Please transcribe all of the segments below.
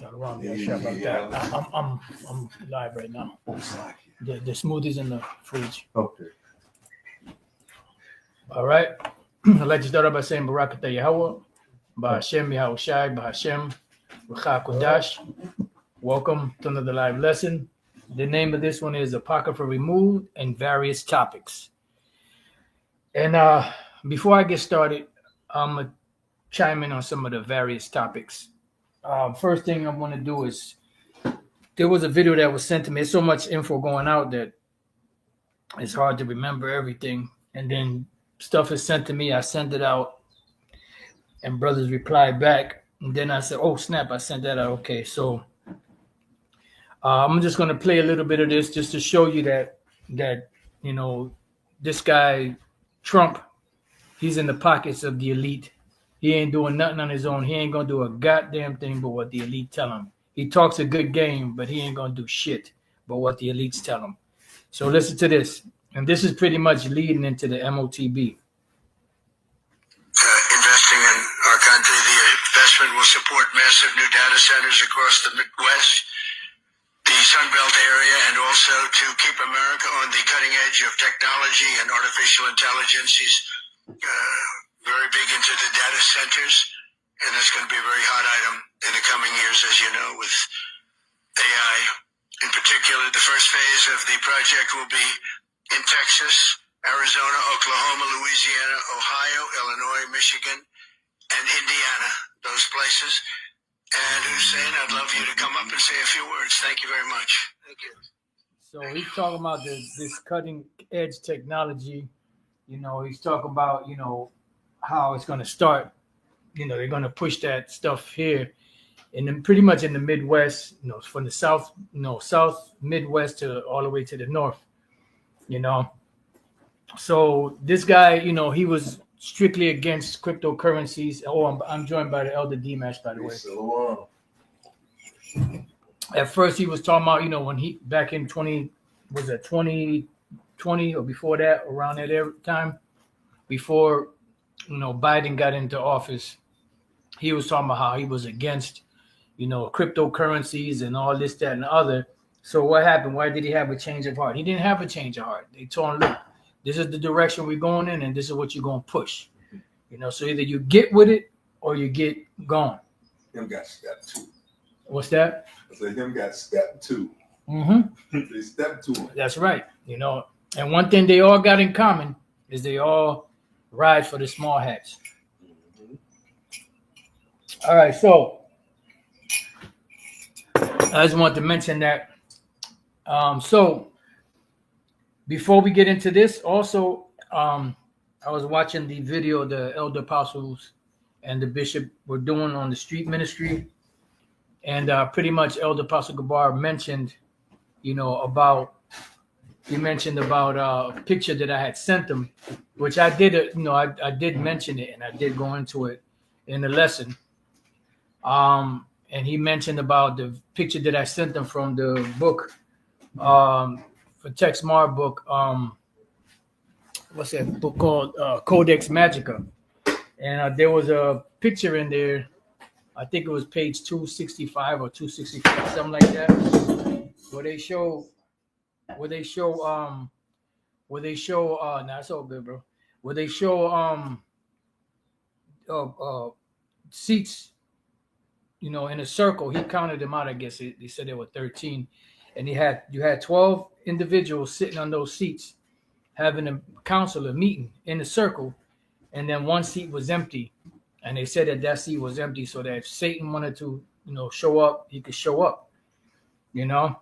Shalawam. Yeah, about that. I'm live right now. The smoothie's in the fridge. Okay. All right. I'd like to start off by saying Barakatah Yahawah, Bahasham, Yahawashi, Bahasham, HaQadash. Welcome to another live lesson. The name of this one is Apocrypha Removed and Various Topics. And before I get started, I'm going to chime in on some of the various topics. First thing I want to do is, there was a video that was sent to me. There's so much info going out that it's hard to remember everything. And then stuff is sent to me. I send it out, and brothers reply back. And then I said, "Oh snap! I sent that out." Okay, so I'm just gonna play a little bit of this just to show you that you know, this guy Trump, he's in the pockets of the elite. He ain't doing nothing on his own. He ain't gonna do a goddamn thing but what the elite tell him. He talks a good game, but he ain't gonna do shit but what the elites tell him. So listen to this, and this is pretty much leading into the MOTB. Investing in our country, the investment will support massive new data centers across the Midwest, the Sun Belt area, and also to keep America on the cutting edge of technology and artificial intelligence. He's very big into the data centers, and that's going to be a very hot item in the coming years, as you know, with AI. In particular, the first phase of the project will be in Texas, Arizona, Oklahoma, Louisiana, Ohio, Illinois, Michigan, and Indiana, those places. And Hussein, I'd love you to come up and say a few words. Thank you very much. Thank you. So he's talking about this cutting edge technology. You know, he's talking about, you know, how it's going to start. You know, they're going to push that stuff here, and then pretty much in the Midwest, you know, from the South Midwest to all the way to the North, you know. So this guy, you know, he was strictly against cryptocurrencies. Oh, I'm joined by the Elder D-Mash, by the way. At first, he was talking about, you know, when he back in 2020 or before that, around that time, before, you know, Biden got into office, he was talking about how he was against, you know, cryptocurrencies and all this, that, and the other. So what happened? Why did he have a change of heart? He didn't have a change of heart. They told him, look, this is the direction we're going in, and this is what you're going to push. You know, so either you get with it or you get gone. Him got step 2. What's that? I said him got step 2. Mm-hmm. They step 2. That's right. You know, and one thing they all got in common is they all ride for the small hats. Mm-hmm. All right, so I just want to mention that. So before we get into this, also, I was watching the video the elder apostles and the bishop were doing on the street ministry, and pretty much Elder Apostle Gabar mentioned, you know, about a picture that I had sent them, which I did, you know, I did mention it, and I did go into it in the lesson. And he mentioned about the picture that I sent them from the book, for Tex Mar book, what's that book called? Codex Magica. And there was a picture in there, I think it was page 265 or 265, something like that, where they show, nah, it's all good, bro. Where they show seats, you know, in a circle. He counted them out, I guess. He said there were 13. And you had 12 individuals sitting on those seats, having a council, a meeting in a circle, and then one seat was empty. And they said that seat was empty so that if Satan wanted to, you know, show up, he could show up, you know,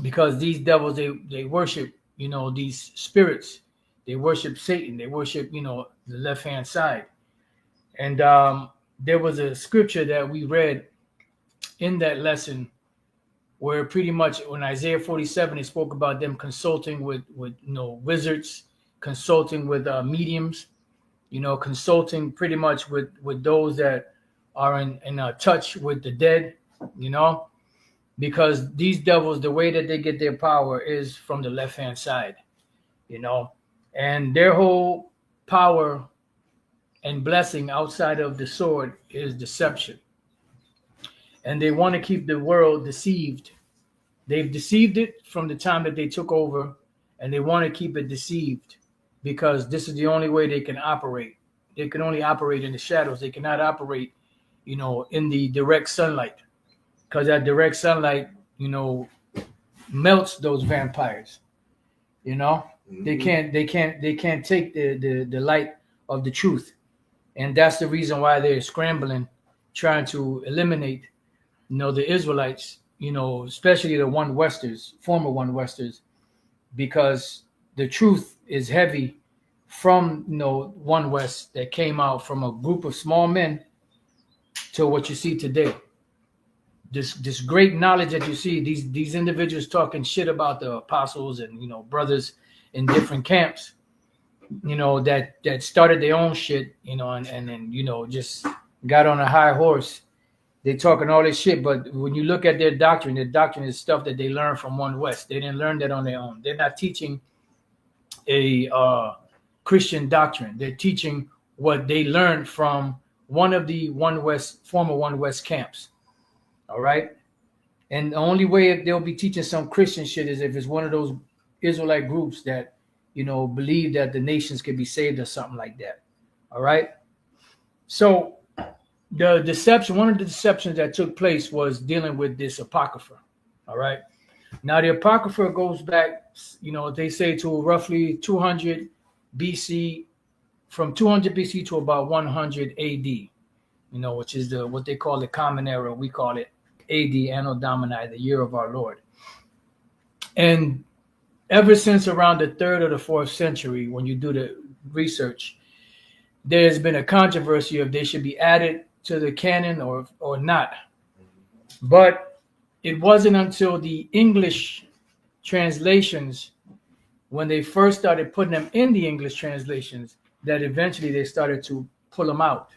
because these devils, they worship, you know, these spirits. They worship Satan. They worship, you know, the left-hand side. And there was a scripture that we read in that lesson where pretty much in Isaiah 47, it spoke about them consulting with you know, wizards, consulting with mediums, you know, consulting pretty much with those that are in touch with the dead, you know, because these devils, the way that they get their power is from the left-hand side, you know, and their whole power and blessing outside of the sword is deception. and they want to keep the world deceived. They've deceived it from the time that they took over, and they want to keep it deceived because this is the only way they can operate. They can only operate in the shadows. They cannot operate, in the direct sunlight, because that direct sunlight, melts those vampires. Mm-hmm. They can't take the light of the truth, and that's the reason why they're scrambling, trying to eliminate, the Israelites, especially the one Westers, former one Westers, because the truth is heavy from one West that came out from a group of small men to what you see today. This great knowledge that you see, these individuals talking shit about the apostles and brothers in different camps, that started their own shit, and then just got on a high horse. They talking all this shit, but when you look at their doctrine is stuff that they learned from one West. They didn't learn that on their own. They're not teaching a Christian doctrine. They're teaching what they learned from one of the former one West camps. All right. And the only way they'll be teaching some Christian shit is if it's one of those Israelite groups that, believe that the nations can be saved or something like that. All right. So one of the deceptions that took place was dealing with this Apocrypha. All right. Now the Apocrypha goes back, they say to roughly 200 BC, from 200 BC to about 100 AD, which is what they call the Common Era. We call it AD, Anno Domini, the year of our Lord. And ever since around the 3rd or the 4th century, when you do the research, there's been a controversy if they should be added to the canon or not. But it wasn't until the English translations, when they first started putting them in the English translations, that eventually they started to pull them out.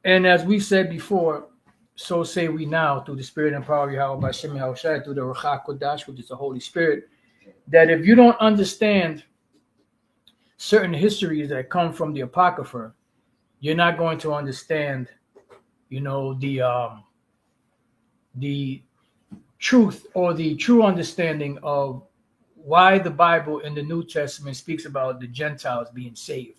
And as we said before, so say we now, through the Spirit and power of Yahawah, Bahasham, Yahawashi, through the HaQadash, which is the Holy Spirit, that if you don't understand certain histories that come from the Apocrypha, you're not going to understand, the truth or the true understanding of why the Bible in the New Testament speaks about the Gentiles being saved.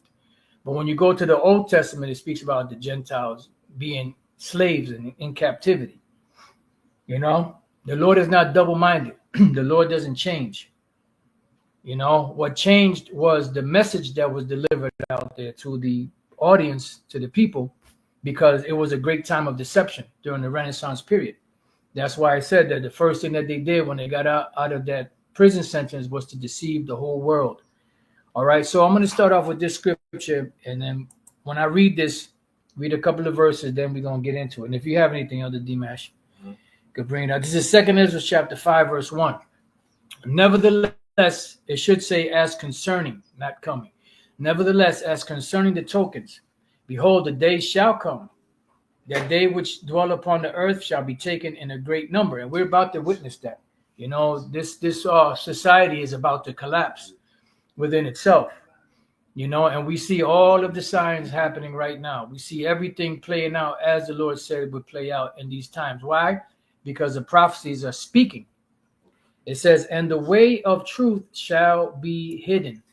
But when you go to the Old Testament, it speaks about the Gentiles being slaves and in captivity. The Lord is not double-minded. The Lord doesn't change. What changed was the message that was delivered out there to the audience, to the people, because it was a great time of deception during the Renaissance period. That's why I said that the first thing that they did when they got out of that prison sentence was to deceive the whole world. All right, so I'm going to start off with this scripture, and then when I read a couple of verses, then we're going to get into it. And if you have anything other, Dimash, could bring it out. This is 2nd Ezra chapter 5, verse 1. Nevertheless, it should say, as concerning, not coming. Nevertheless, as concerning the tokens, behold, the day shall come, that they which dwell upon the earth shall be taken in a great number. And we're about to witness that. This society is about to collapse within itself. And we see all of the signs happening right now. We see everything playing out as the Lord said it would play out in these times. Why? Because the prophecies are speaking. It says, and the way of truth shall be hidden.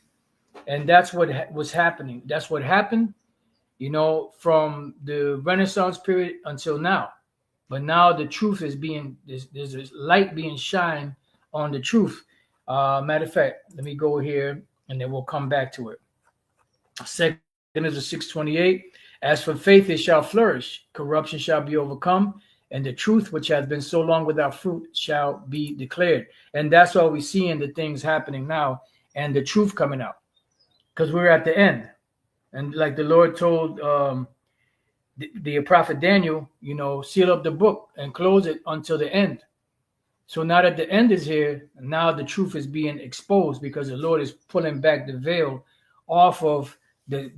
And that's what was happening. That's what happened, from the Renaissance period until now. But now the truth is there's a light being shined on the truth. Matter of fact, let me go here and then we'll come back to it. 2nd Ezra 6:28. As for faith, it shall flourish. Corruption shall be overcome. And the truth, which has been so long without fruit, shall be declared. And that's why we see in the things happening now and the truth coming out. Because we're at the end. And like the Lord told the prophet Daniel, seal up the book and close it until the end. So now that the end is here, now the truth is being exposed because the Lord is pulling back the veil off of the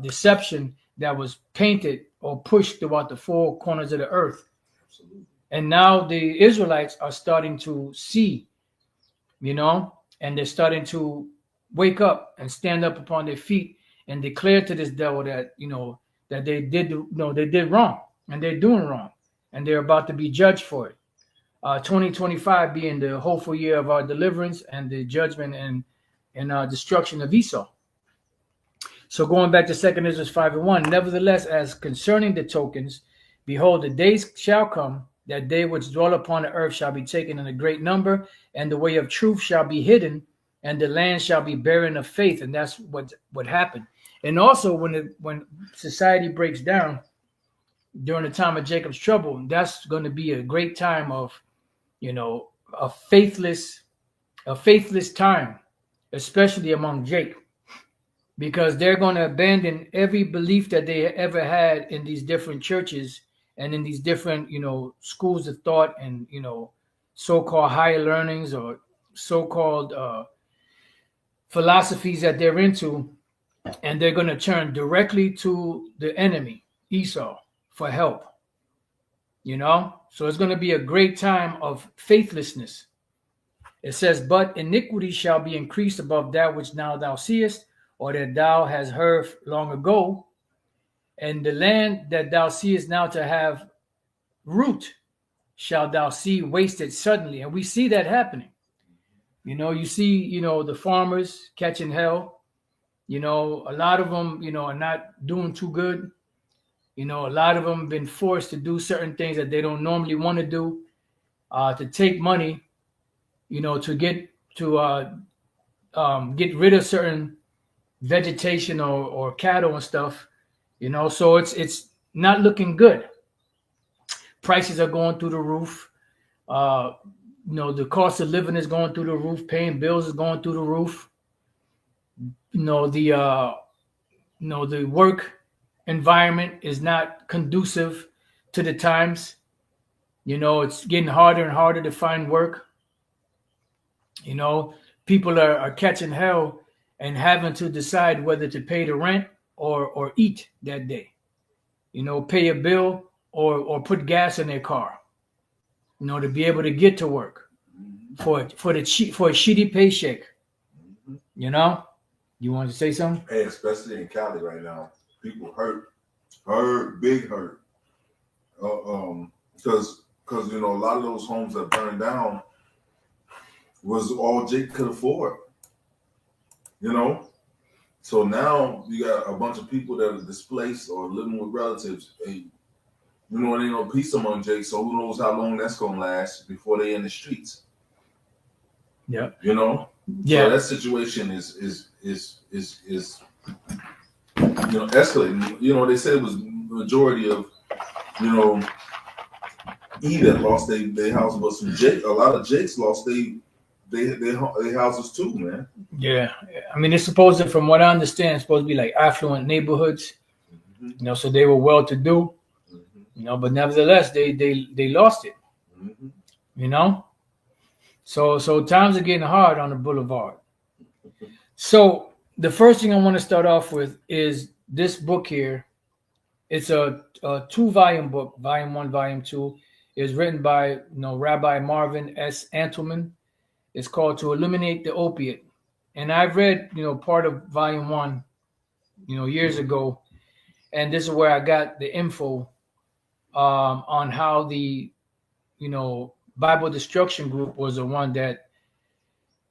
deception that was painted or pushed throughout the four corners of the earth. Absolutely. And now the Israelites are starting to see, and they're starting to wake up and stand up upon their feet and declare to this devil that, that they did wrong and they're doing wrong. and they're about to be judged for it. 2025 being the hopeful year of our deliverance and the judgment and destruction of Esau. So going back to 2 Ezra 5:1, nevertheless, as concerning the tokens, behold, the days shall come that they which dwell upon the earth shall be taken in a great number, and the way of truth shall be hidden, and the land shall be barren of faith. And that's what happened. And also when society breaks down during the time of Jacob's trouble, that's going to be a great time of, a faithless time, especially among Jacob, because they're going to abandon every belief that they ever had in these different churches and in these different, schools of thought and, so-called higher learnings or so-called philosophies that they're into, and they're going to turn directly to the enemy, Esau, for help. So it's going to be a great time of faithlessness. It says, but iniquity shall be increased above that which now thou seest, or that thou hast heard long ago, and the land that thou seest now to have root shall thou see wasted suddenly. And we see that happening. You see, the farmers catching hell. A lot of them, are not doing too good. A lot of them been forced to do certain things that they don't normally want to do, to take money, to get rid of certain vegetation or cattle and stuff, so it's not looking good. Prices are going through the roof. The cost of living is going through the roof. Paying bills is going through the roof. The work environment is not conducive to the times. It's getting harder and harder to find work. People are catching hell and having to decide whether to pay the rent or eat that day. Pay a bill or put gas in their car, to be able to get to work for a shitty paycheck. You want to say something? Hey, especially in Cali right now, people hurt, big hurt. Because a lot of those homes that burned down was all Jake could afford. So now you got a bunch of people that are displaced or living with relatives. Hey, it ain't no peace among Jake, so who knows how long that's gonna last before they in the streets. Yeah. Yeah. So that situation is escalating. They said it was majority of E that lost their house, but some Jake, a lot of Jakes lost their houses too, man. Yeah, I mean, it's supposed to, from what I understand, it's supposed to be like affluent neighborhoods. Mm-hmm. So they were well to do. But nevertheless, they lost it. Mm-hmm. So times are getting hard on the boulevard. So the first thing I want to start off with is this book here. It's a 2-volume book. Volume 1, Volume 2 is written by Rabbi Marvin S. Antleman. It's called To Eliminate the Opiate. And I've read, part of Volume 1, years ago. And this is where I got the info on how the, Bible Destruction Group was the one that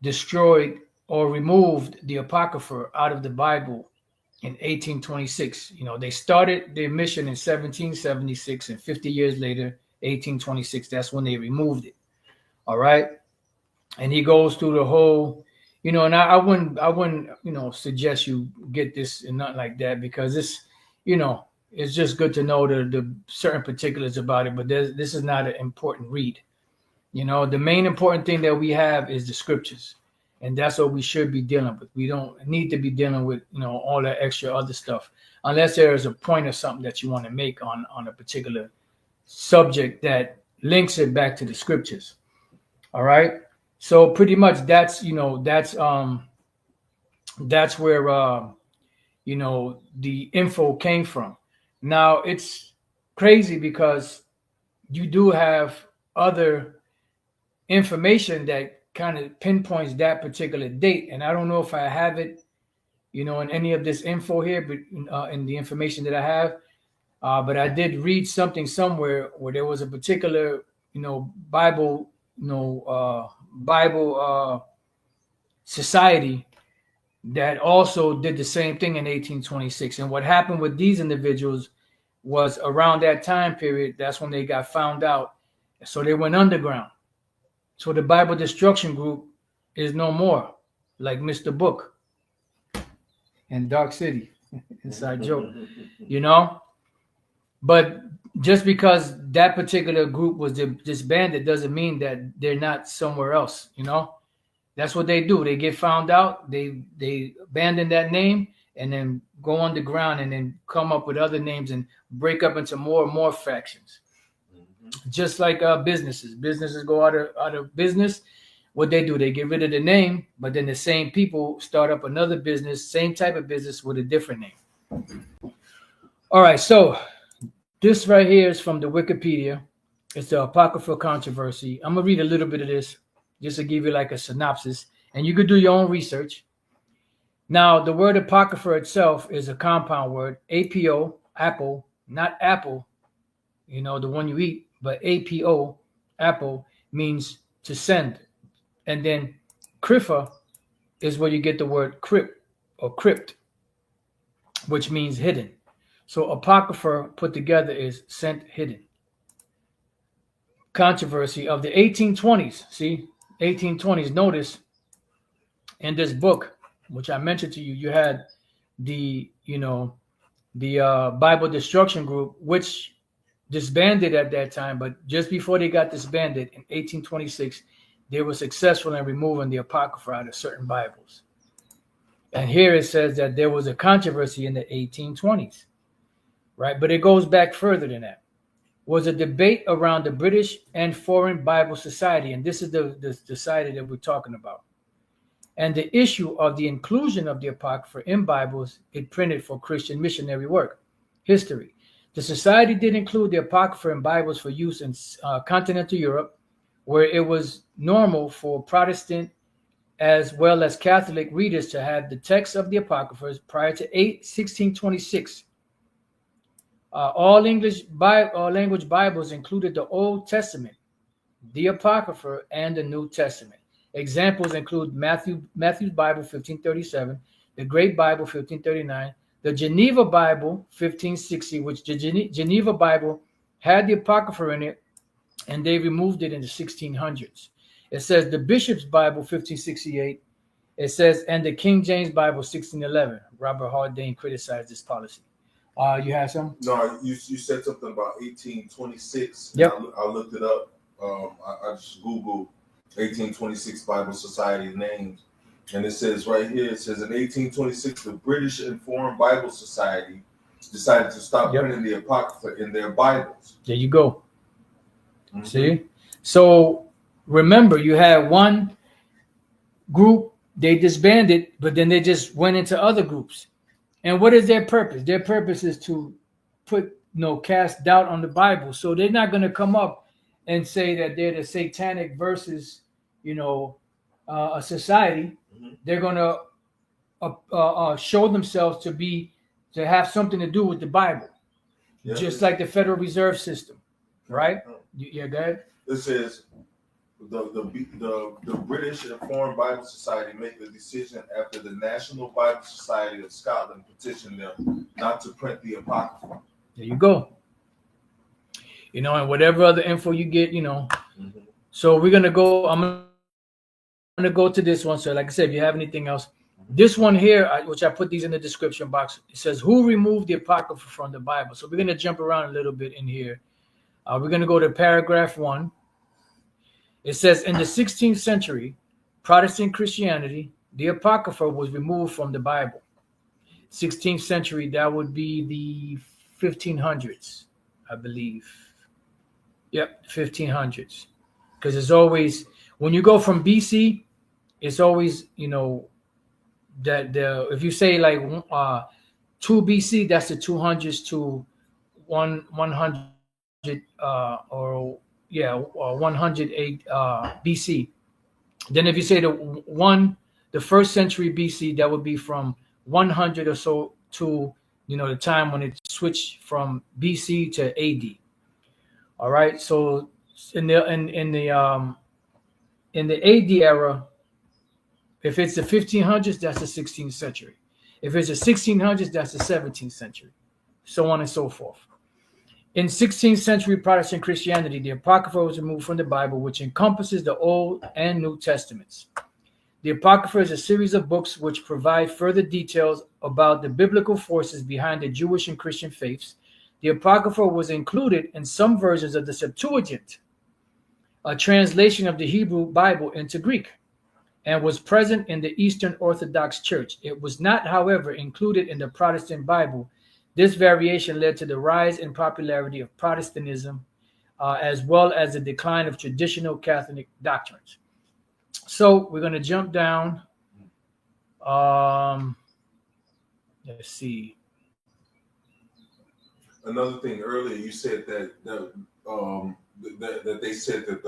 destroyed or removed the Apocrypha out of the Bible in 1826. They started their mission in 1776, and 50 years later, 1826, that's when they removed it. All right. And he goes through the whole, and I wouldn't, suggest you get this and nothing like that, because this, it's just good to know the certain particulars about it. But this is not an important read. The main important thing that we have is the scriptures, and that's what we should be dealing with. We don't need to be dealing with, all that extra other stuff, unless there is a point or something that you want to make on a particular subject that links it back to the scriptures. All right. So pretty much that's where, the info came from. Now it's crazy because you do have other information that kind of pinpoints that particular date. And I don't know if I have it, in any of this info here, but in the information that I have, But I did read something somewhere where there was a particular, Bible, Bible society that also did the same thing in 1826. And what happened with these individuals was around that time period, that's when they got found out. So they went underground. So the Bible Destruction Group is no more, like Mr. Book and Dark City. Inside joke, But just because that particular group was disbanded doesn't mean that they're not somewhere else, That's what they do. They get found out, they abandon that name, and then go underground and then come up with other names and break up into more and more factions. Just like businesses go out of business. What they do, they get rid of the name, but then the same people start up another business, same type of business with a different name. All right, so this right here is from the Wikipedia. It's the Apocrypha controversy. I'm gonna read a little bit of this just to give you like a synopsis, and you could do your own research. Now, the word Apocrypha itself is a compound word, APO, apple, not apple, the one you eat, but APO, apple, means to send. And then Krypha is where you get the word crypt or crypt, which means hidden. So Apocrypha put together is sent, hidden. Controversy of the 1820s. See, 1820s. Notice in this book, which I mentioned to you, you had the Bible Destruction Group, which disbanded at that time, but just before they got disbanded in 1826, they were successful in removing the Apocrypha out of certain Bibles. And here it says that there was a controversy in the 1820s, right? But it goes back further than that. Was a debate around the British and Foreign Bible Society, and this is the society that we're talking about, and the issue of the inclusion of the Apocrypha in Bibles it printed for Christian missionary work. History. The society did include the Apocrypha in Bibles for use in continental Europe, where it was normal for Protestant as well as Catholic readers to have the text of the Apocryphas prior to 1626. All language Bibles included the Old Testament, the Apocrypha, and the New Testament. Examples include Matthew's Bible, 1537, the Great Bible, 1539, the Geneva Bible, 1560, which the Geneva Bible had the Apocrypha in it, and they removed it in the 1600s. It says the Bishop's Bible, 1568. It says, and the King James Bible, 1611. Robert Haldane criticized this policy. You have some? No, you said something about 1826. Yep. I looked it up. I just Googled 1826 Bible Society names. And it says right here, it says in 1826, the British and Foreign Bible Society decided to stop printing the Apocrypha in their Bibles. There you go. Mm-hmm. See? So remember, you had one group, they disbanded, but then they just went into other groups. And what is their purpose? Their purpose is to cast doubt on the Bible. So they're not going to come up and say that they're the satanic versus, a society. Mm-hmm. They're going to show themselves to have something to do with the Bible, just like the Federal Reserve System, right? Yeah, go ahead. It says the British and Foreign Bible Society make the decision after the National Bible Society of Scotland petitioned them not to print the Apocrypha. There you go. And whatever other info you get, Mm-hmm. So we're gonna go. I'm gonna go to this one. So, like I said, if you have anything else, this one here, which I put these in the description box, it says who removed the Apocrypha from the Bible. So we're gonna jump around a little bit in here. We're gonna go to paragraph 1. It says, in the 16th century, Protestant Christianity, the Apocrypha was removed from the Bible. 16th century, that would be the 1500s, I believe. Yep, 1500s. Because it's always, when you go from BC, it's always, that if you say like 2 BC, that's the 200s to 100 or 108 BC. Then if you say the first century BC, that would be from 100 or so to the time when it switched from BC to AD. All right. So in the AD era, if it's the 1500s, that's the 16th century. If it's the 1600s, that's the 17th century, so on and so forth. In 16th century Protestant Christianity, the Apocrypha was removed from the Bible, which encompasses the Old and New Testaments. The Apocrypha is a series of books which provide further details about the biblical forces behind the Jewish and Christian faiths. The Apocrypha was included in some versions of the Septuagint, a translation of the Hebrew Bible into Greek, and was present in the Eastern Orthodox Church. It was not, however, included in the Protestant Bible. This variation led to the rise in popularity of Protestantism, as well as the decline of traditional Catholic doctrines. So we're going to jump down. Let's see. Another thing earlier, you said that they said that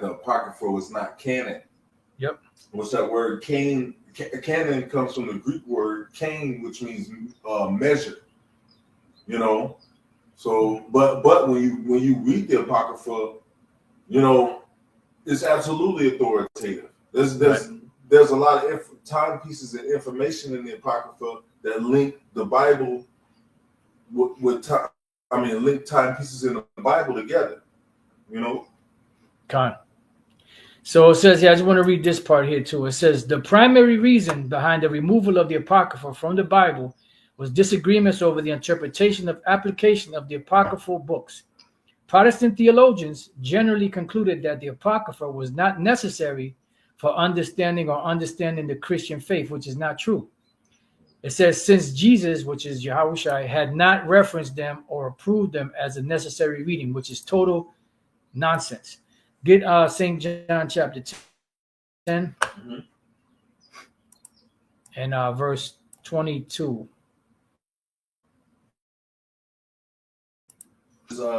the Apocrypha was not canon. Yep. What's that word? Canon comes from the Greek word "kain," which means measure. So, but when you read the Apocrypha, it's absolutely authoritative. There's a lot of timepieces and information in the Apocrypha that link the Bible with time. Link timepieces in the Bible together. Con. So it says, I just want to read this part here too. It says, the primary reason behind the removal of the Apocrypha from the Bible was disagreements over the interpretation of application of the apocryphal books. Protestant theologians generally concluded that the Apocrypha was not necessary for understanding the Christian faith, which is not true. It says, since Jesus, which is Yahawashi, had not referenced them or approved them as a necessary reading, which is total nonsense. Get St. John chapter 10 and verse 22.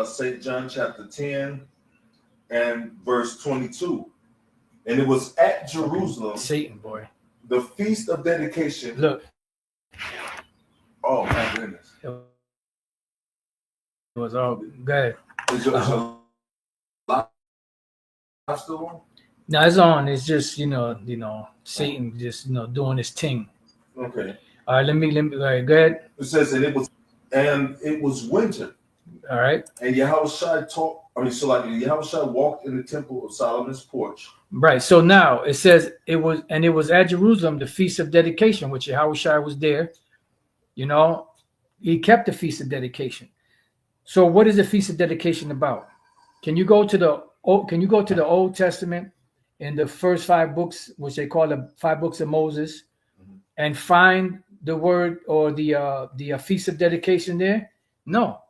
St. John chapter 10 and verse 22. And it was at Jerusalem, Satan, boy, the feast of dedication. Look. Oh my goodness. It was all good. Is your still on? No, it's on. It's just, Satan just, doing his thing. Okay. All right, let me all right, go ahead. It says, and it was winter. All right. And Yahawashi Yahawashi walked in the temple of Solomon's porch. Right. So now it says it was at Jerusalem, the feast of dedication, which Yahawashi was there. He kept the feast of dedication. So what is the feast of dedication about? Can you go to the Old Testament in the first 5 books, which they call the 5 books of Moses, and find the word or the feast of dedication there? No,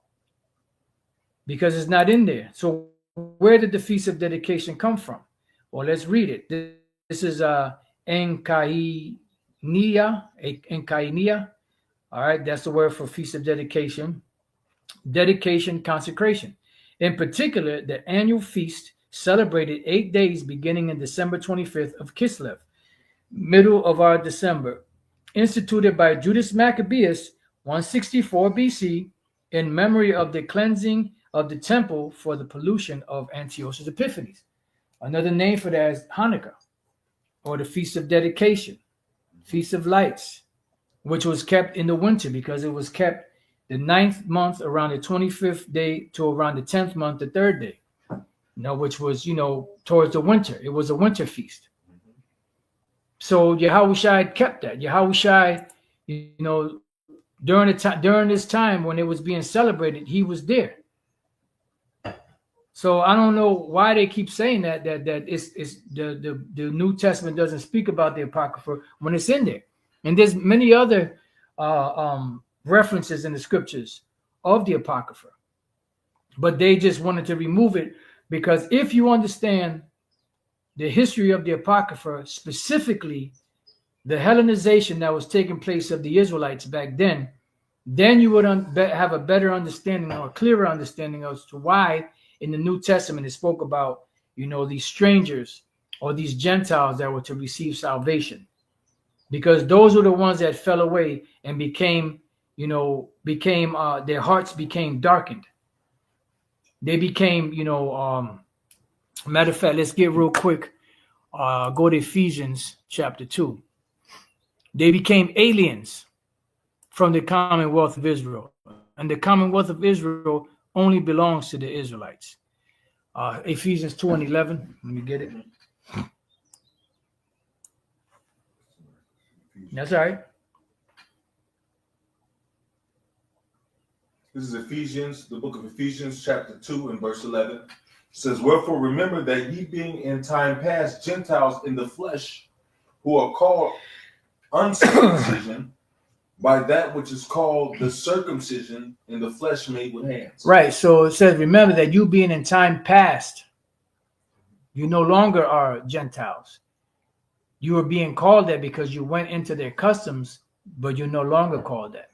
because it's not in there. So where did the feast of dedication come from? Well, let's read it. This is Enkainia. All right, that's the word for feast of dedication. Dedication, consecration. In particular, the annual feast celebrated 8 days beginning in December 25th of Kislev, middle of our December, instituted by Judas Maccabeus 164 BC in memory of the cleansing of the temple for the pollution of Antiochus Epiphanes. Another name for that is Hanukkah, or the Feast of Dedication, Feast of Lights, which was kept in the winter because it was kept the 9th month around the 25th day to around the 10th month, the 3rd day, which was, towards the winter. It was a winter feast. So Yahawashi kept that. Yahawashi, during this time when it was being celebrated, he was there. So I don't know why they keep saying that it's the New Testament doesn't speak about the Apocrypha when it's in there. And there's many other references in the scriptures of the Apocrypha, but they just wanted to remove it because if you understand the history of the Apocrypha, specifically the Hellenization that was taking place of the Israelites back then you would have a better understanding or a clearer understanding as to why in the New Testament it spoke about, these strangers or these Gentiles that were to receive salvation, because those were the ones that fell away and became became their hearts became darkened. They became, matter of fact, let's get real quick. Go to Ephesians chapter 2. They became aliens from the Commonwealth of Israel. And the Commonwealth of Israel only belongs to the Israelites. Ephesians 2:11. Let me get it. That's all right. This is Ephesians, the book of Ephesians, chapter 2 and verse 11. It says, wherefore remember that ye being in time past Gentiles in the flesh, who are called uncircumcision by that which is called the circumcision in the flesh made with hands. Right. So it says, remember that you being in time past, you no longer are Gentiles. You were being called that because you went into their customs, but you're no longer called that.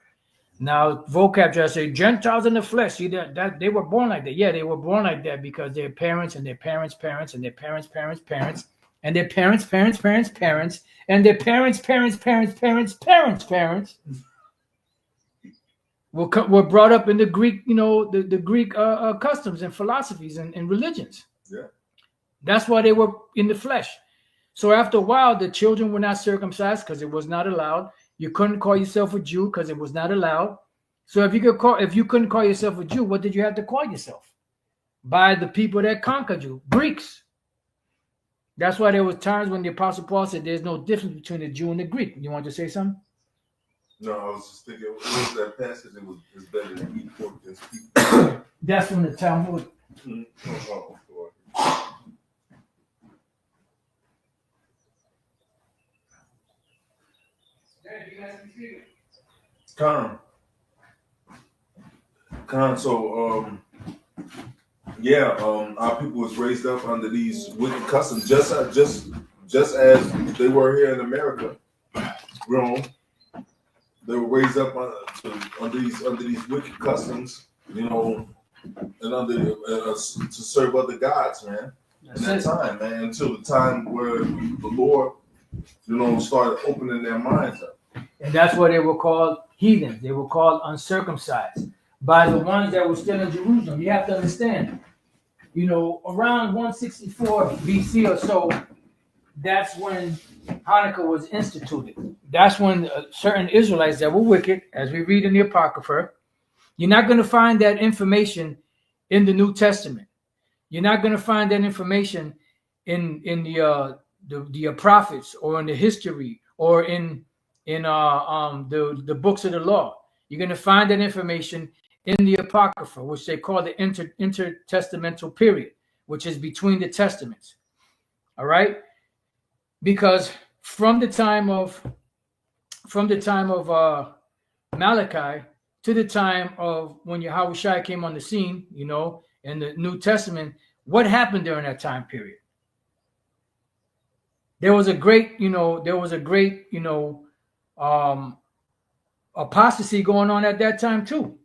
Now, vocab tries to say Gentiles in the flesh. See that they were born like that. Yeah, they were born like that because their parents and their parents' parents and their parents' parents' parents and their parents' parents' parents' parents and their parents' parents' parents' parents' parents' parents were brought up in the Greek, the Greek customs and philosophies and religions. Yeah, that's why they were in the flesh. So after a while, the children were not circumcised because it was not allowed. You couldn't call yourself a Jew because it was not allowed. So if you couldn't call yourself a Jew, what did you have to call yourself? By the people that conquered you, Greeks. That's why there was times when the Apostle Paul said there's no difference between the Jew and the Greek. You want to say something? No, I was just thinking, what was that passage? It's better than eat pork than speak. That's from the Talmud. So our people was raised up under these wicked customs, just as they were here in America. They were raised up under these wicked customs, and under to serve other gods, man. In that time, man, until the time where the Lord, started opening their minds up. And that's why they were called heathens. They were called uncircumcised by the ones that were still in Jerusalem. You have to understand, around 164 BC or so, that's when Hanukkah was instituted. That's when certain Israelites that were wicked, as we read in the Apocrypha, you're not going to find that information in the New Testament. You're not going to find that information in the prophets or in the history or in the books of the law. You're going to find that information in the Apocrypha, which they call the intertestamental period, which is between the testaments. All right, because from the time of Malachi to the time of when Yahawashi came on the scene, in the New Testament, what happened during that time period? There was a great apostasy going on at that time too.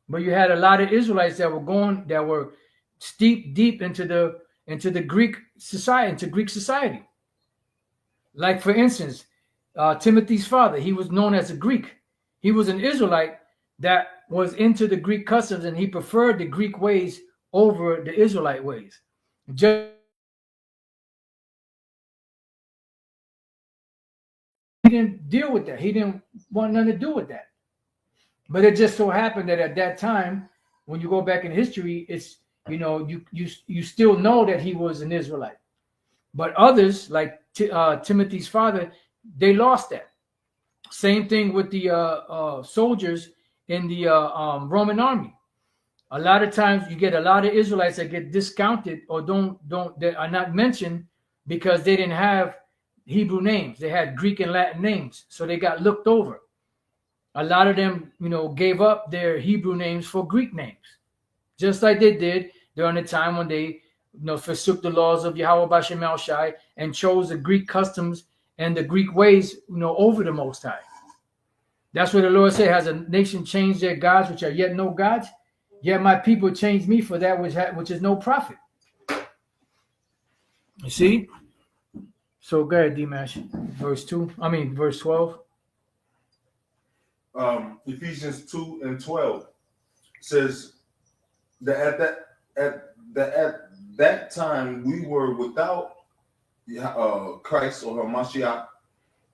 But you had a lot of Israelites that were steep deep into the Greek society. Like for instance, Timothy's father, he was known as a Greek. He was an Israelite that was into the Greek customs, and he preferred the Greek ways over the Israelite ways. He didn't deal with that. He didn't want nothing to do with that. But it just so happened that at that time, when you go back in history, it's you still know that he was an Israelite. But others, like Timothy's father, they lost that. Same thing with the soldiers in the Roman army. A lot of times you get a lot of Israelites that get discounted or that are not mentioned because they didn't have Hebrew names. They had Greek and Latin names, so they got looked over. A lot of them, gave up their Hebrew names for Greek names, just like they did during the time when they, forsook the laws of Yahawah Bahasham Yahawashi and chose the Greek customs and the Greek ways, over the Most High. That's what the Lord said: "Has a nation changed their gods, which are yet no gods? Yet my people changed me for that which is no profit." You see? So go ahead, Dimash. Verse 12. Ephesians 2:12 says that at that time we were without Christ or Mashiach,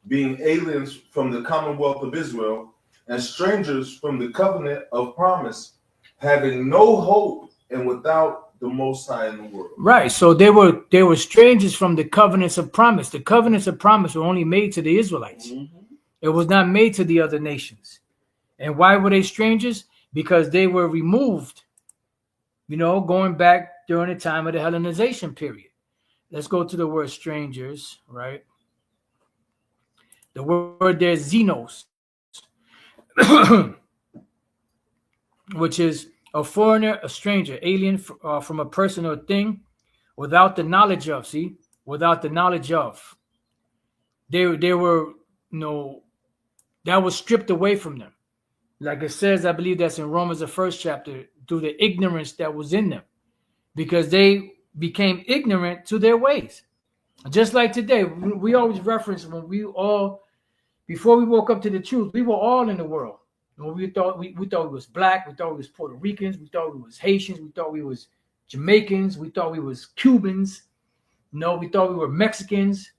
being aliens from the commonwealth of Israel and strangers from the covenant of promise, having no hope and without the Most High in the world. Right. So they were strangers from the covenants of promise. The covenants of promise were only made to the Israelites. Mm-hmm. It was not made to the other nations. And why were they strangers? Because they were removed, going back during the time of the Hellenization period. Let's go to the word strangers, right? The word there is xenos, which is a foreigner, a stranger, alien from a person or thing without the knowledge of, without the knowledge of. They were, that was stripped away from them. Like it says, I believe that's in Romans, the 1st chapter, through the ignorance that was in them, because they became ignorant to their ways. Just like today, we always reference when before we woke up to the truth, we were all in the world. We thought we was black, we thought we was Puerto Ricans, we thought we was Haitians, we thought we was Jamaicans, we thought we was Cubans, we thought we were Mexicans.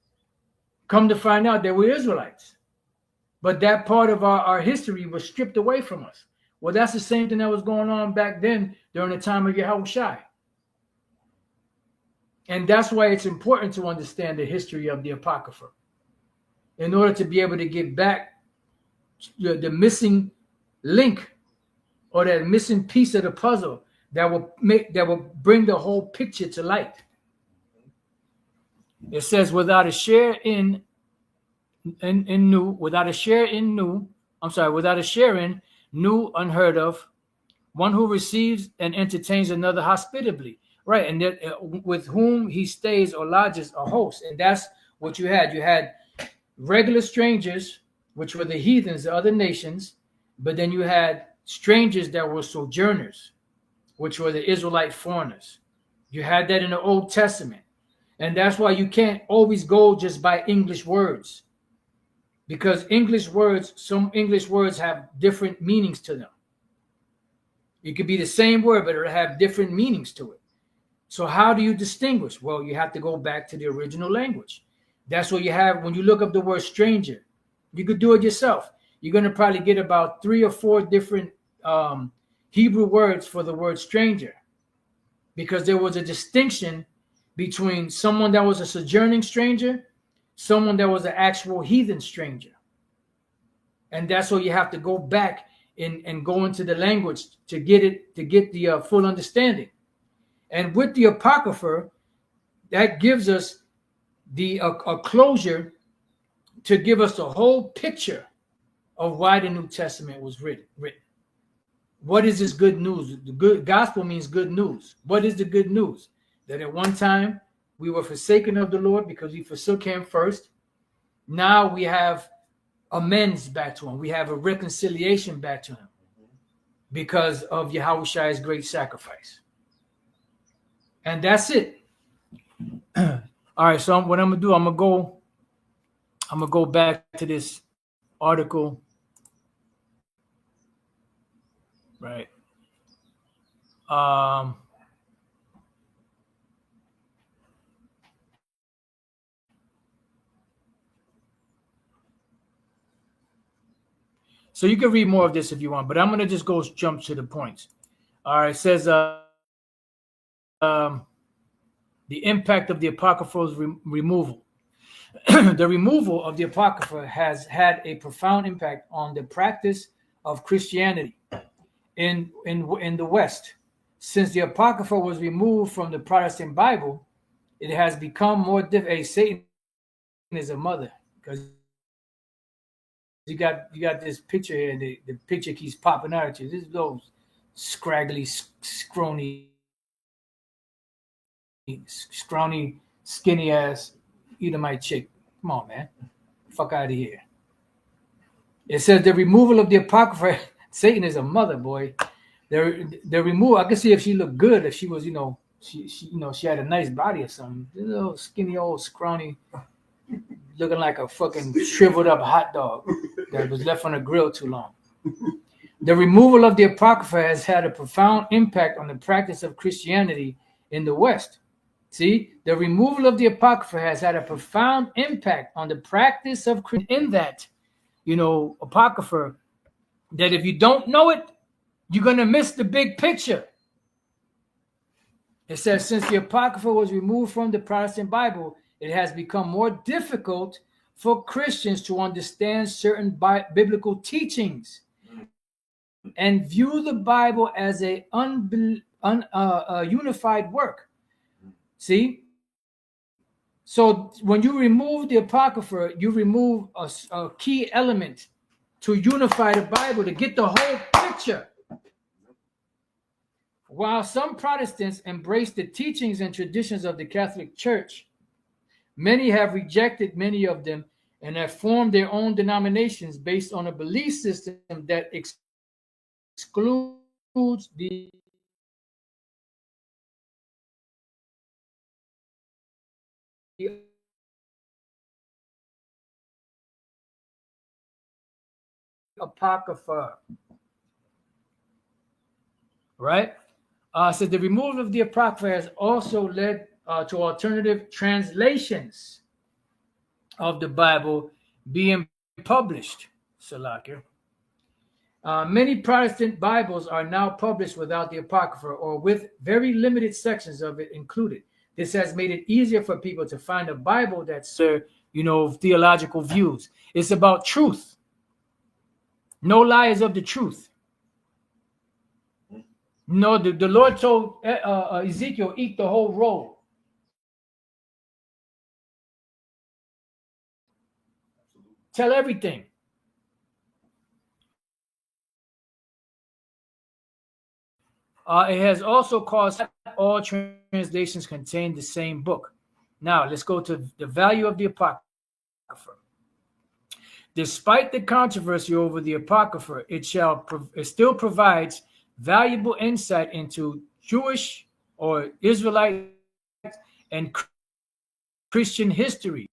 Come to find out that we're Israelites. But that part of our history was stripped away from us. Well, that's the same thing that was going on back then during the time of Yahawashi. And that's why it's important to understand the history of the Apocrypha in order to be able to get back the missing link or that missing piece of the puzzle that will bring the whole picture to light. It says without a share in new, unheard of, one who receives and entertains another hospitably. Right, and that, with whom he stays or lodges a host. And that's what you had. You had regular strangers, which were the heathens, the other nations, but then you had strangers that were sojourners, which were the Israelite foreigners. You had that in the Old Testament. And that's why you can't always go just by English words, because some English words have different meanings to them. It could be the same word, but it'll have different meanings to it. So how do you distinguish? Well, you have to go back to the original language. That's what you have when you look up the word stranger. You could do it yourself. You're going to probably get about 3 or 4 different Hebrew words for the word stranger, because there was a distinction between someone that was a sojourning stranger, someone that was an actual heathen stranger. And that's why you have to go back and go into the language to get the full understanding. And with the Apocrypha, that gives us a closure to give us the whole picture of why the New Testament was written. What is this good news? The good gospel means good news. What is the good news? That at one time we were forsaken of the Lord because we forsook him first. Now we have amends back to him. We have a reconciliation back to him because of Yahawashi's great sacrifice. And that's it. All right. So what I'm gonna do, I'm gonna go back to this article. Right. So you can read more of this if you want, but I'm gonna just jump to the points. All right. It says the impact of the Apocrypha's removal. The removal of the Apocrypha has had a profound impact on the practice of Christianity in the West. Since the Apocrypha was removed from the Protestant Bible, it has become more difficult. Satan is a mother, because you got this picture here, and the picture keeps popping out at you. This is those scraggly, scrawny, skinny ass Edomite chick. Come on, man. Fuck out of here. It says the removal of the Apocrypha. Satan is a mother, boy. The removal. I can see if she looked good, if she was, she had a nice body or something. This little skinny old scrawny, looking like a fucking shriveled up hot dog that was left on the grill too long. The removal of the Apocrypha has had a profound impact on the practice of Christianity in the West. See, the removal of the Apocrypha has had a profound impact on the practice of in that, Apocrypha, that if you don't know it, you're going to miss the big picture. It says, since the Apocrypha was removed from the Protestant Bible, it has become more difficult for Christians to understand certain biblical teachings and view the Bible as a unified work. See? So when you remove the Apocrypha, you remove a key element to unify the Bible, to get the whole picture. While some Protestants embrace the teachings and traditions of the Catholic Church, many have rejected many of them and have formed their own denominations based on a belief system that excludes the Apocrypha. Right? So the removal of the Apocrypha has also led to alternative translations of the Bible being published. Salakia. Many Protestant Bibles are now published without the Apocrypha or with very limited sections of it included. This has made it easier for people to find a Bible that's, theological views. It's about truth. No lies of the truth. No, the Lord told Ezekiel, eat the whole roll. Tell everything. It has also caused all translations contain the same book. Now, let's go to the value of the Apocrypha. Despite the controversy over the Apocrypha, it still provides valuable insight into Jewish or Israelite and Christian history.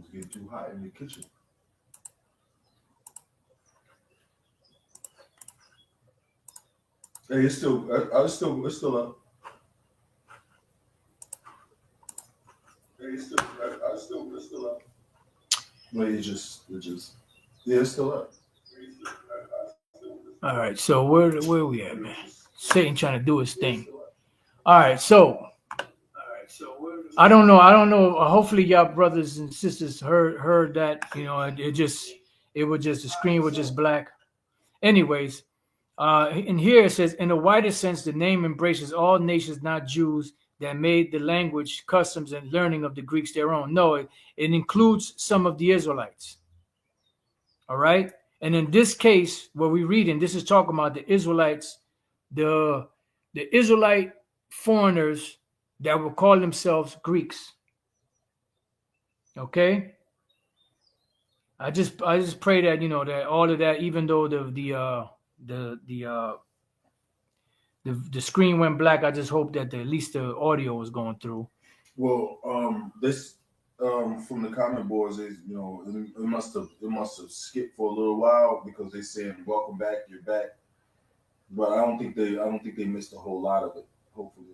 It's getting too hot in the kitchen. Hey, it's still up. Hey, it's still up. No, it's just, yeah, it's still up. All right, so where we at, man? Satan trying to do his thing. All right, so I don't know. Hopefully, y'all brothers and sisters heard that. You know, the screen was just black. Anyways, in here it says, in the widest sense, the name embraces all nations, not Jews, that made the language, customs, and learning of the Greeks their own. No, it includes some of the Israelites. All right, and in this case, what we read, and this is talking about the Israelites, the Israelite foreigners that will call themselves Greeks. Okay, I just pray that, you know, that all of that, even though the screen went black, I just hope that at least the audio was going through. Well, this from the comment boards is, you know, it must have skipped for a little while because they saying welcome back, you're back. But I don't think they missed a whole lot of it. Hopefully,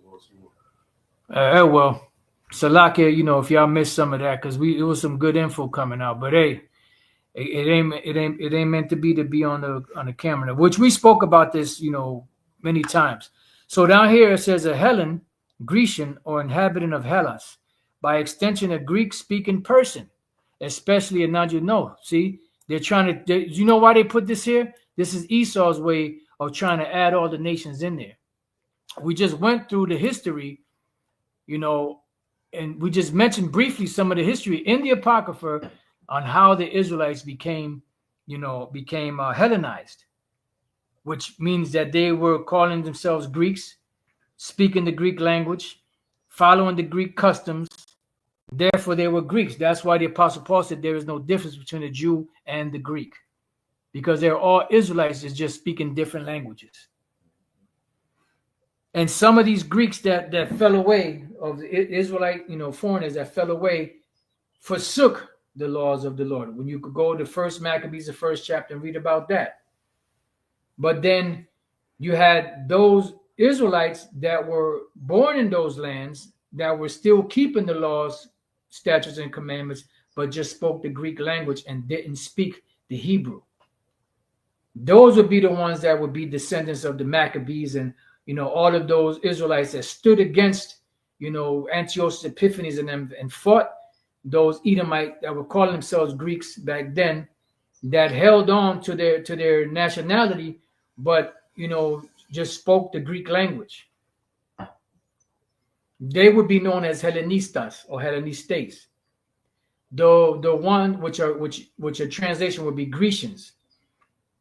well, Salakia, you know, if y'all missed some of that, because it was some good info coming out. But hey, it ain't meant to be on the camera, which we spoke about this, you know, many times. So down here it says a Hellen, Grecian, or inhabitant of Hellas, by extension a Greek-speaking person, especially a non-Jew. See, they're trying to. You know why they put this here? This is Esau's way of trying to add all the nations in there. We just went through the history, you know, and we just mentioned briefly some of the history in the Apocrypha on how the Israelites became Hellenized, which means that they were calling themselves Greeks, speaking the Greek language, following the Greek customs. Therefore, they were Greeks. That's why the Apostle Paul said there is no difference between the Jew and the Greek, because they're all Israelites, is just speaking different languages. And some of these Greeks that fell away, of the Israelite, you know, foreigners that fell away, forsook the laws of the Lord. When you could go to First Maccabees, the first chapter, and read about that. But then you had those Israelites that were born in those lands that were still keeping the laws, statutes, and commandments, but just spoke the Greek language and didn't speak the Hebrew. Those would be the ones that would be descendants of the Maccabees and, you know, all of those Israelites that stood against, you know, Antiochus Epiphanes and them, and fought those Edomite that were calling themselves Greeks back then, that held on to their nationality, but, you know, just spoke the Greek language. They would be known as Hellenistas or Hellenistes. The one which a translation would be Grecians.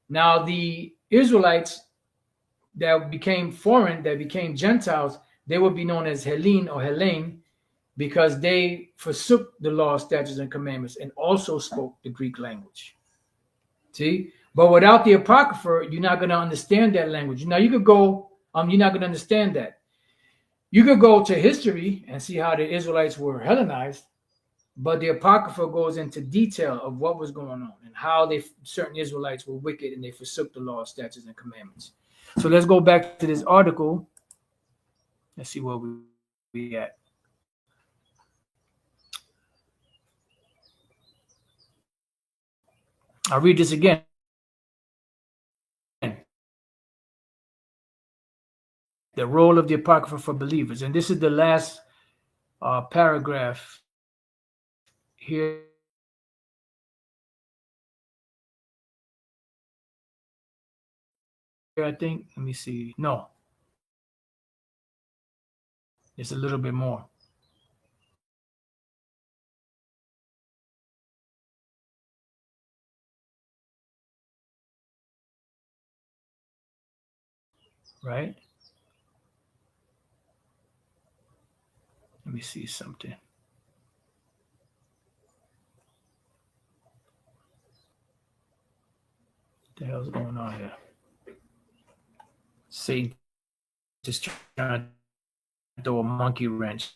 Now the Israelites that became foreign, that became Gentiles, they would be known as Hellene or Hellene, because they forsook the law, statutes, and commandments and also spoke the Greek language. See? But without the Apocrypha, you're not going to understand that language. Now you could go, you're not going to understand that. You could go to history and see how the Israelites were Hellenized, but the Apocrypha goes into detail of what was going on and how certain Israelites were wicked and they forsook the law, statutes, and commandments. So let's go back to this article. Let's see where we at. I'll read this again. The role of the Apocrypha for believers. And this is the last paragraph here. I think, let me see. No, it's a little bit more. Right? Let me see something. What the hell's going on here? Satan just trying to throw a monkey wrench.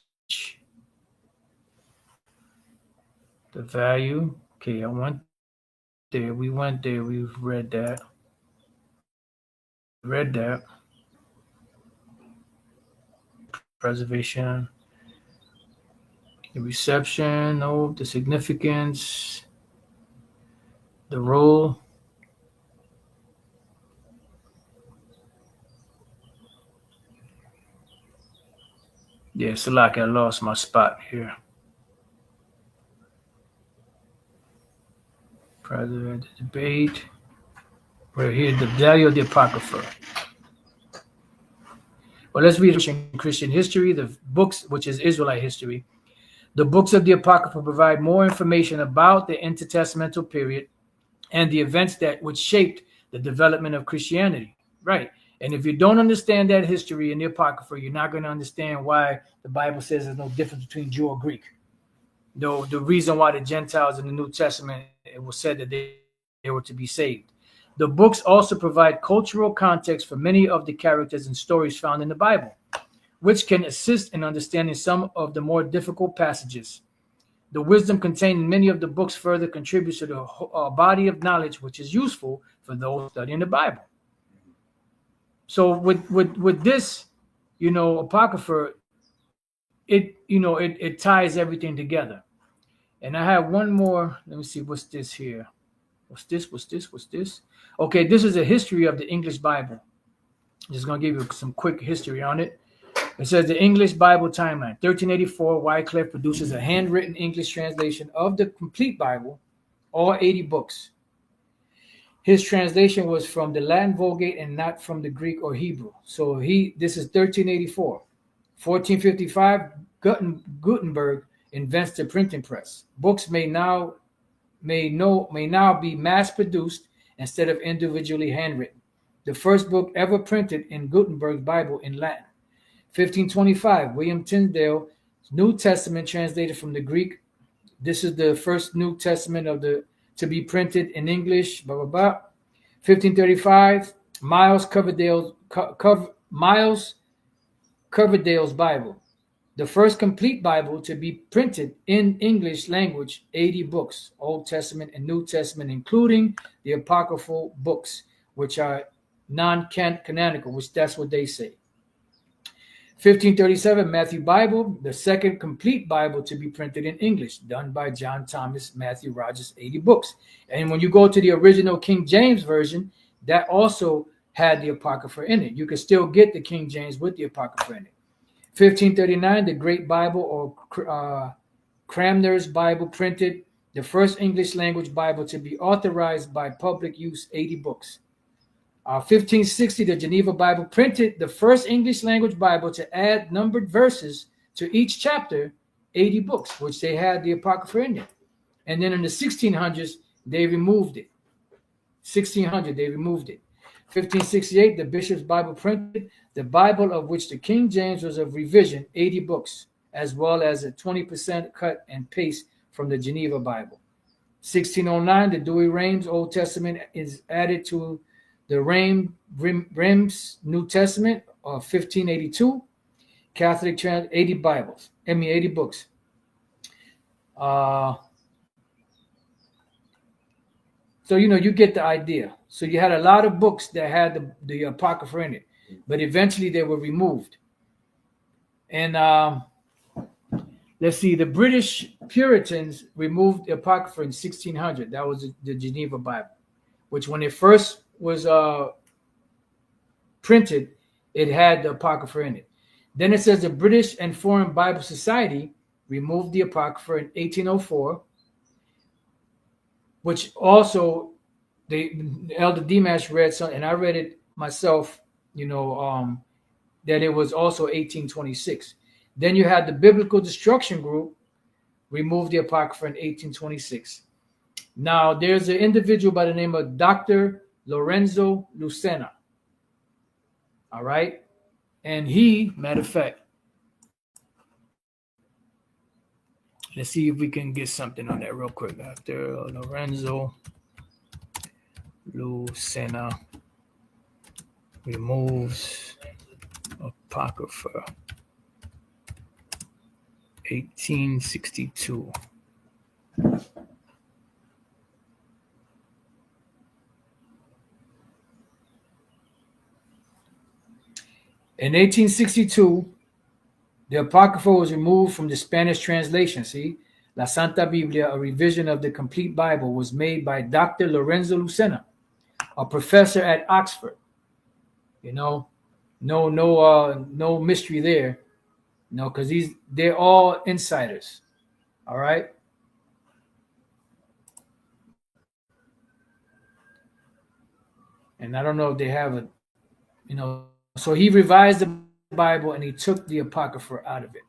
The value. Okay, I went there. We went there. We've read that. Read that. Preservation. The reception. No. The significance. The role. Yeah, it's like I lost my spot here. President debate. We're here. The value of the Apocrypha. Well, let's read Christian history, the books, which is Israelite history. The books of the Apocrypha provide more information about the intertestamental period and the events that which shaped the development of Christianity. Right. And if you don't understand that history in the Apocrypha, you're not going to understand why the Bible says there's no difference between Jew or Greek. No, the reason why the Gentiles in the New Testament, it was said that they were to be saved. The books also provide cultural context for many of the characters and stories found in the Bible, which can assist in understanding some of the more difficult passages. The wisdom contained in many of the books further contributes to the body of knowledge, which is useful for those studying the Bible. So with this, Apocrypha, it ties everything together. And I have one more. Let me see. What's this here? What's this? Okay, this is a history of the English Bible. I'm just going to give you some quick history on it. It says the English Bible timeline. 1384, Wycliffe produces a handwritten English translation of the complete Bible, all 80 books. His translation was from the Latin Vulgate and not from the Greek or Hebrew. So this is 1384. 1455, Gutenberg invents the printing press. Books may now be mass-produced instead of individually handwritten. The first book ever printed in Gutenberg's Bible in Latin. 1525, William Tyndale's New Testament translated from the Greek. This is the first New Testament to be printed in English. 1535, Miles Coverdale's Bible. The first complete Bible to be printed in English language, 80 books, Old Testament and New Testament, including the apocryphal books, which are non-canonical, which that's what they say. 1537, Matthew Bible, the second complete Bible to be printed in English, done by John Thomas Matthew Rogers, 80 books. And when you go to the original King James Version, that also had the Apocrypha in it. You can still get the King James with the Apocrypha in it. 1539, the Great Bible, or Cranmer's Bible, printed, the first English language Bible to be authorized by public use, 80 books. 1560, the Geneva Bible, printed, the first English language Bible to add numbered verses to each chapter, 80 books, which they had the Apocrypha in it. And then in the 1600s, they removed it. 1600, they removed it. 1568, the Bishop's Bible, printed, the Bible of which the King James was of revision, 80 books, as well as a 20% cut and paste from the Geneva Bible. 1609, the Douay-Rheims Old Testament is added to the Reims New Testament of 1582. Catholic 80 Bibles. 80 books. So, you get the idea. So you had a lot of books that had the Apocrypha in it, but eventually they were removed. And let's see, the British Puritans removed the Apocrypha in 1600. That was the Geneva Bible, which when it first was printed, it had the Apocrypha in it. Then it says the British and Foreign Bible Society removed the Apocrypha in 1804, which also the Elder Dimash read some, and I read it myself, that it was also 1826. Then you had the Biblical Destruction Group remove the Apocrypha in 1826. Now, there's an individual by the name of Dr. Lorenzo Lucena. All right? And he, matter of fact, let's see if we can get something on that real quick. Dr. Lorenzo Lucena removes Apocrypha, 1862. In 1862, the Apocrypha was removed from the Spanish translation. See, La Santa Biblia, a revision of the complete Bible, was made by Dr. Lorenzo Lucena, a professor at Oxford. You know, no mystery there. No, because they're all insiders. All right. And I don't know if they have a, so he revised the Bible and he took the Apocrypha out of it.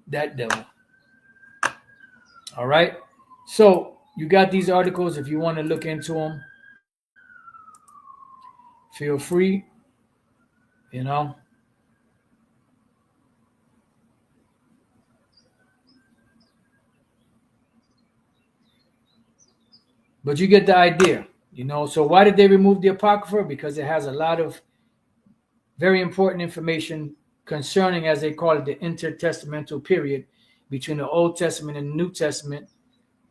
That devil. All right. So you got these articles. If you want to look into them, feel free. But you get the idea. So why did they remove the Apocrypha? Because it has a lot of very important information concerning, as they call it, the intertestamental period between the Old Testament and the New Testament.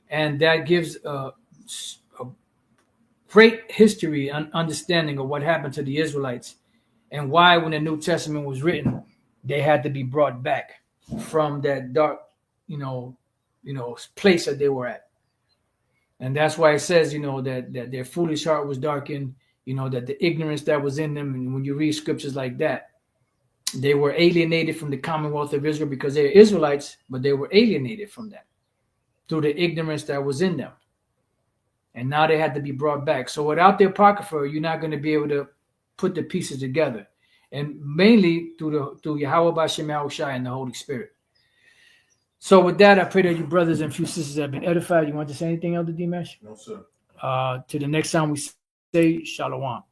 And that gives a great history and understanding of what happened to the Israelites and why, when the New Testament was written, they had to be brought back from that dark, place that they were at. And that's why it says, that their foolish heart was darkened, that the ignorance that was in them. And when you read scriptures like that, they were alienated from the Commonwealth of Israel because they're Israelites, but they were alienated from that through the ignorance that was in them. And now they had to be brought back. So without the Apocrypha, you're not going to be able to put the pieces together. And mainly through Yahawah, Bahasham, Yahawashi, and the Holy Spirit. So with that, I pray that you brothers and few sisters have been edified. You want to say anything, Elder Dimash? No, sir. To the next time we say Shalawam.